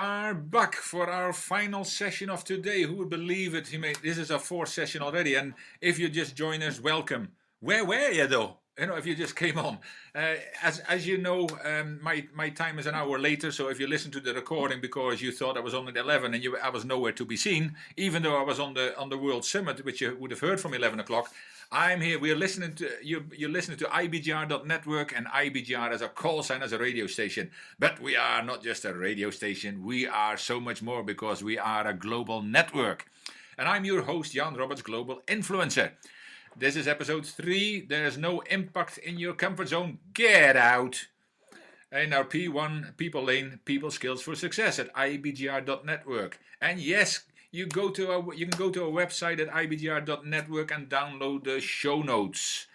are back for our final session of today. Who would believe it? This is our fourth session already, and if you just joined us, welcome. Where were you though? If you just came on. As you know, my time is an hour later, so if you listen to the recording because you thought I was on at 11 and I was nowhere to be seen, even though I was on the World Summit, which you would have heard from 11 o'clock, I'm here. We're listening to you're listening to IBGR.network, and IBGR as a call sign, as a radio station. But we are not just a radio station. We are so much more because we are a global network. And I'm your host, Jan Robberts, Global Influencer. This is episode 3. There is no impact in your comfort zone. Get out. In our P1 People Lane, People Skills for Success at IBGR.network. And yes, you can go to our website at ibgr.network and download the show notes.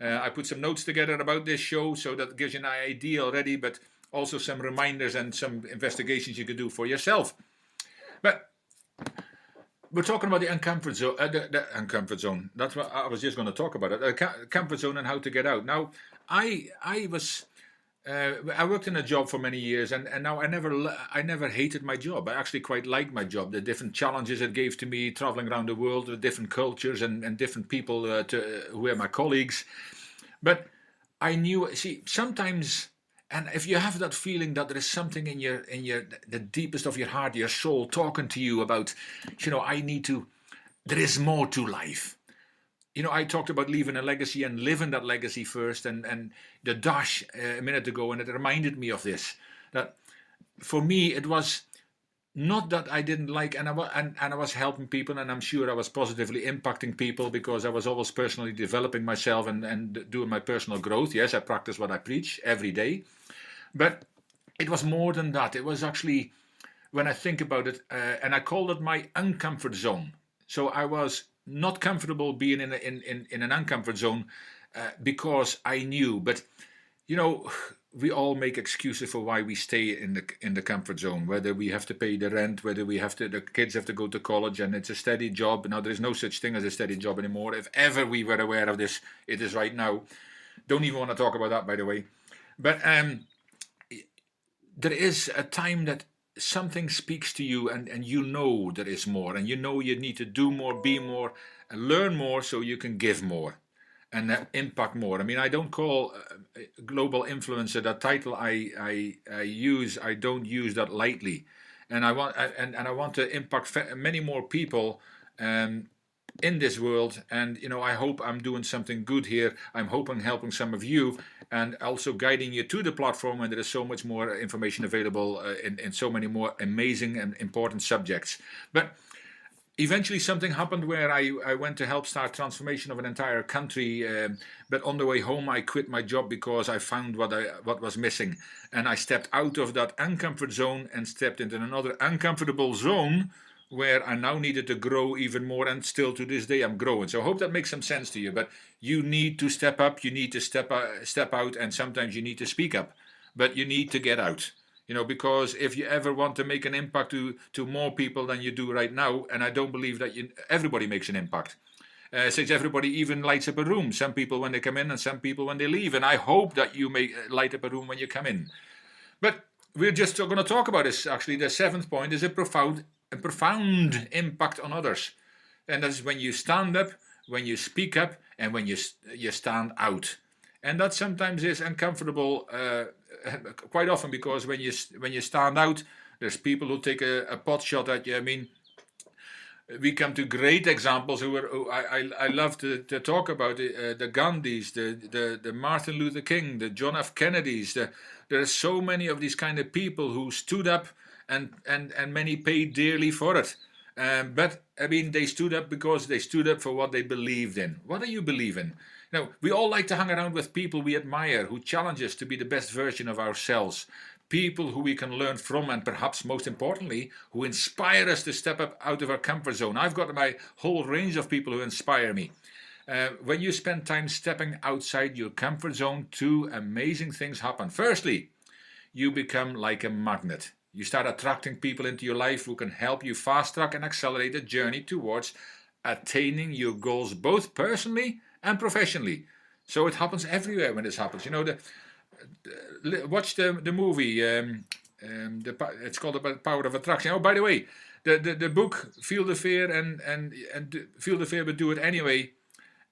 I put some notes together about this show, so that gives you an idea already, but also some reminders and some investigations you can do for yourself. But we're talking about the uncomfort zone. The uncomfort zone. That's what I was just going to talk about. It. Comfort zone and how to get out. Now, I worked in a job for many years, and now I never hated my job. I actually quite liked my job. The different challenges it gave to me, traveling around the world with different cultures and different people who were my colleagues. But I knew, sometimes, and if you have that feeling that there is something in the deepest of your heart, your soul, talking to you about, there is more to life. I talked about leaving a legacy and living that legacy first, and the dash a minute ago, and it reminded me of this. That for me, it was not that I didn't like, and I was helping people, and I'm sure I was positively impacting people because I was always personally developing myself and doing my personal growth. Yes, I practice what I preach every day. But it was more than that. It was actually, when I think about it, and I called it my uncomfort zone. So I was not comfortable being in an uncomfort zone because I knew. But we all make excuses for why we stay in the comfort zone. Whether we have to pay the rent, whether the kids have to go to college, and it's a steady job. Now there is no such thing as a steady job anymore. If ever we were aware of this, it is right now. Don't even want to talk about that, by the way. But there is a time that something speaks to you, and there is more, and you need to do more, be more, and learn more so you can give more and impact more. I mean, I don't call global influencer that title I use. I don't use that lightly, and I want to impact many more people in this world, and I hope I'm doing something good here. I'm hoping helping some of you, and also guiding you to the platform, and there is so much more information available in so many more amazing and important subjects. But eventually something happened where I went to help start transformation of an entire country, but on the way home I quit my job because I found what was missing, and I stepped out of that uncomfort zone and stepped into another uncomfortable zone where I now needed to grow even more, and still to this day I'm growing. So I hope that makes some sense to you. But you need to step up, you need to step out, and sometimes you need to speak up. But you need to get out, because if you ever want to make an impact to more people than you do right now, and I don't believe that everybody makes an impact. Since everybody even lights up a room, some people when they come in and some people when they leave, and I hope that you may light up a room when you come in. But we're just going to talk about this. Actually, the 7th point is a profound impact on others, and that's when you stand up, when you speak up, and when you stand out. And that sometimes is uncomfortable, quite often, because when you stand out, there's people who take a pot shot at you. I mean, we come to great examples who I love to talk about, the Gandhis, the Martin Luther King, the John F. Kennedys. There are so many of these kind of people who stood up, and many paid dearly for it. But I mean, they stood up because they stood up for what they believed in. What do you believe in? Now, we all like to hang around with people we admire, who challenge us to be the best version of ourselves. People who we can learn from, and perhaps most importantly, who inspire us to step up out of our comfort zone. I've got my whole range of people who inspire me. When you spend time stepping outside your comfort zone, 2 amazing things happen. Firstly, you become like a magnet. You start attracting people into your life who can help you fast track and accelerate the journey towards attaining your goals, both personally and professionally. So it happens everywhere when this happens. Watch the movie It's called The Power of Attraction. Oh, by the way, the book Feel the Fear and Feel the Fear but Do It Anyway.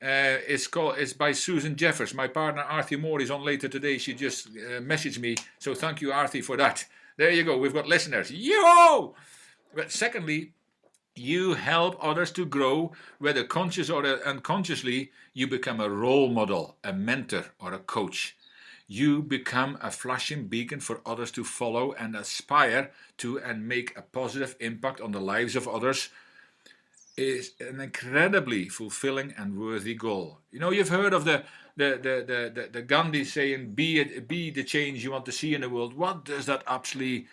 It's by Susan Jeffers. My partner Arthur Moore is on later today. She just messaged me, so thank you, Arthur, for that. There you go. We've got listeners. Yo! But secondly, you help others to grow, whether conscious or unconsciously. You become a role model, a mentor, or a coach. You become a flashing beacon for others to follow and aspire to, and make a positive impact on the lives of others. Is an incredibly fulfilling and worthy goal. You know, you've heard of the Gandhi saying, be the change you want to see in the world. What does that actually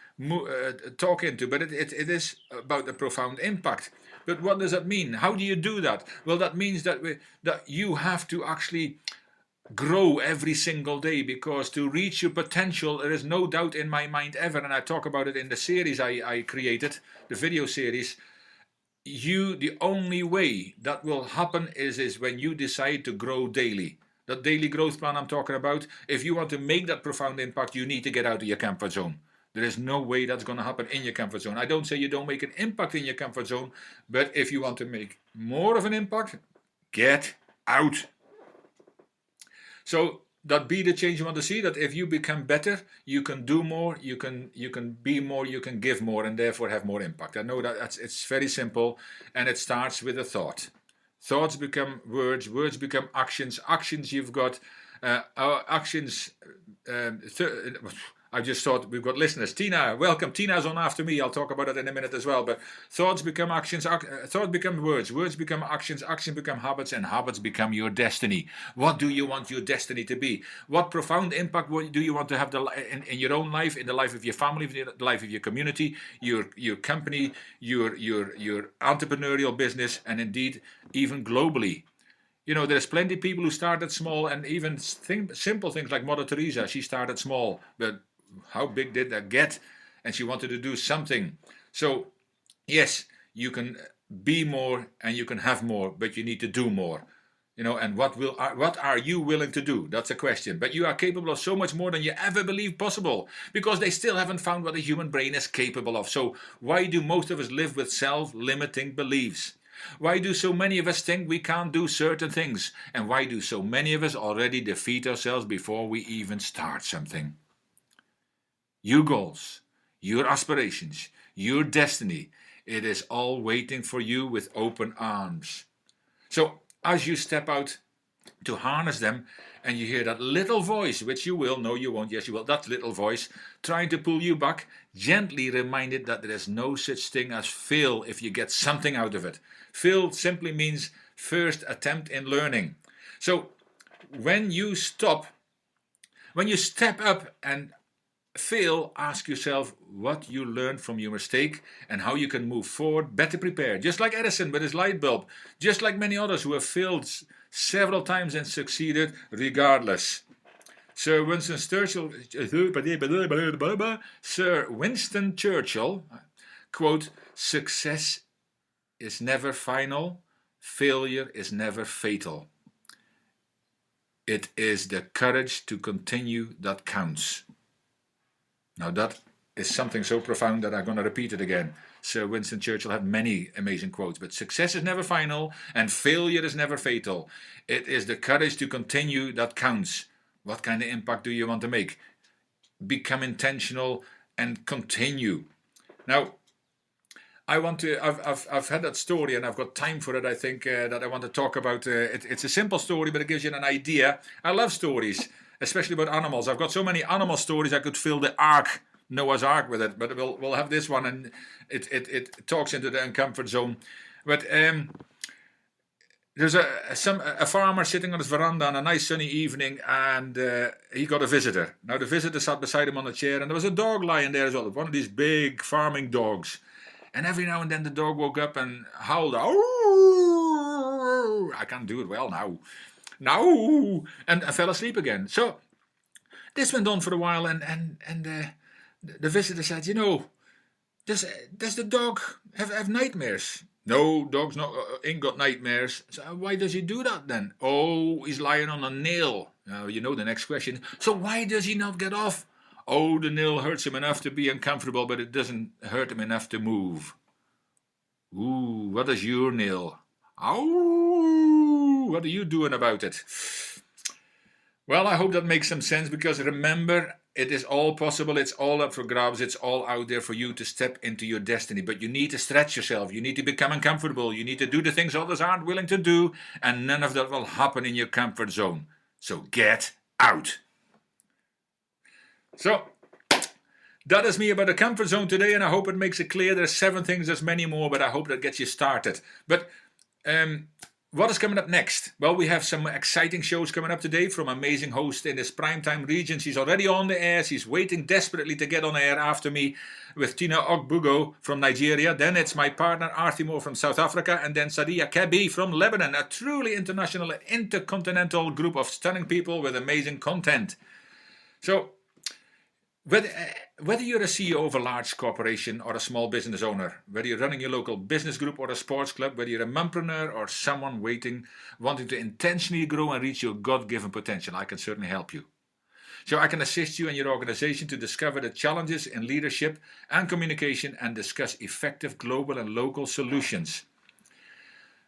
talk into? But it is about a profound impact. But what does that mean? How do you do that? Well, that means that you have to actually grow every single day, because to reach your potential, there is no doubt in my mind ever, and I talk about it in the series I created, the video series. The only way that will happen is when you decide to grow daily. That daily growth plan I'm talking about, if you want to make that profound impact, you need to get out of your comfort zone. There is no way that's going to happen in your comfort zone. I don't say you don't make an impact in your comfort zone, but if you want to make more of an impact, get out. So that be the change you want to see, that if you become better, you can do more, you can be more, you can give more, and therefore have more impact. I know that it's very simple, and it starts with a thought. Thoughts become words, words become actions, actions you've got, actions, I just thought we've got listeners. Tina, welcome. Tina's on after me. I'll talk about it in a minute as well. But thoughts become actions, thoughts become words, words become actions, actions become habits, and habits become your destiny. What do you want your destiny to be? What profound impact do you want to have in your own life, in the life of your family, in the life of your community, your company, your entrepreneurial business, and indeed even globally? You know, there's plenty of people who started small, and even simple things like Mother Teresa. She started small, but how big did that get? And she wanted to do something. So, yes, you can be more and you can have more, but you need to do more. You know, and what are you willing to do? That's a question. But you are capable of so much more than you ever believed possible, because they still haven't found what the human brain is capable of. So why do most of us live with self-limiting beliefs? Why do so many of us think we can't do certain things? And why do so many of us already defeat ourselves before we even start something? Your goals, your aspirations, your destiny, it is all waiting for you with open arms. So as you step out to harness them, and you hear that little voice, which you will, no you won't, yes you will, that little voice trying to pull you back, gently remind it that there is no such thing as fail if you get something out of it. Fail simply means first attempt in learning. So when you step up and fail, ask yourself what you learned from your mistake and how you can move forward better prepared. Just like Edison with his light bulb, just like many others who have failed several times and succeeded regardless. Sir Winston Churchill, quote, "Success is never final, failure is never fatal. It is the courage to continue that counts." Now that is something so profound that I'm going to repeat it again. Sir Winston Churchill had many amazing quotes, but success is never final and failure is never fatal. It is the courage to continue that counts. What kind of impact do you want to make? Become intentional and continue. Now, I've had that story and I've got time for it, I think, that I want to talk about. It's a simple story, but it gives you an idea. I love stories, especially about animals. I've got so many animal stories I could fill the ark, Noah's Ark, with it, but we'll have this one, and it talks into the uncomfort zone. But there's a farmer sitting on his veranda on a nice sunny evening, and he got a visitor. Now the visitor sat beside him on a chair, and there was a dog lying there as well, one of these big farming dogs. And every now and then the dog woke up and howled. "Oh, I can't do it well now. No," and I fell asleep again. So this went on for a while, and the visitor said, "You know, does the dog have nightmares?" "No, dog's ain't got nightmares." "So why does he do that then?" "Oh, he's lying on a nail." Now you know the next question. "So why does he not get off?" Oh, the nil hurts him enough to be uncomfortable, but it doesn't hurt him enough to move. Ooh, what is your nil? Ow! What are you doing about it? Well, I hope that makes some sense, because remember, it is all possible, it's all up for grabs, it's all out there for you to step into your destiny. But you need to stretch yourself, you need to become uncomfortable, you need to do the things others aren't willing to do, and none of that will happen in your comfort zone. So get out. So, that is me about the comfort zone today, and I hope it makes it clear. There's 7 things, there's many more, but I hope that gets you started. But what is coming up next? Well, we have some exciting shows coming up today from amazing host in this primetime region. She's already on the air. She's waiting desperately to get on air after me, with Tina Ogbugo from Nigeria. Then it's my partner Artie Moore from South Africa. And then Sadia Kebi from Lebanon. A truly international, intercontinental group of stunning people with amazing content. So, whether you're a CEO of a large corporation or a small business owner, whether you're running your local business group or a sports club, whether you're a mompreneur or someone wanting to intentionally grow and reach your God-given potential, I can certainly help you. So I can assist you and your organization to discover the challenges in leadership and communication and discuss effective global and local solutions.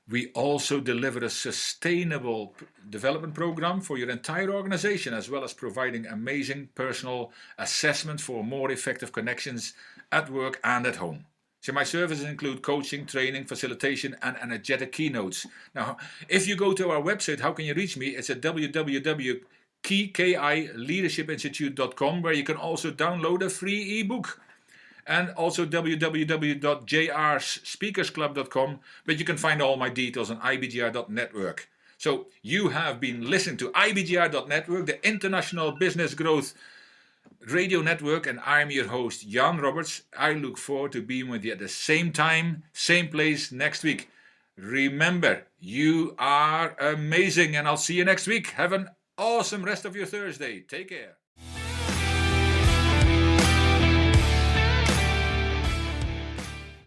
We also deliver a sustainable development program for your entire organization, as well as providing amazing personal assessment for more effective connections at work and at home. So my services include coaching, training, facilitation, and energetic keynotes. Now, if you go to our website, how can you reach me? It's at www.kileadershipinstitute.com, where you can also download a free ebook. And also www.jrspeakersclub.com, but you can find all my details on ibgr.network. So you have been listening to ibgr.network, the International Business Growth Radio Network, and I'm your host, Jan Roberts. I look forward to being with you at the same time, same place next week. Remember, you are amazing, and I'll see you next week. Have an awesome rest of your Thursday. Take care.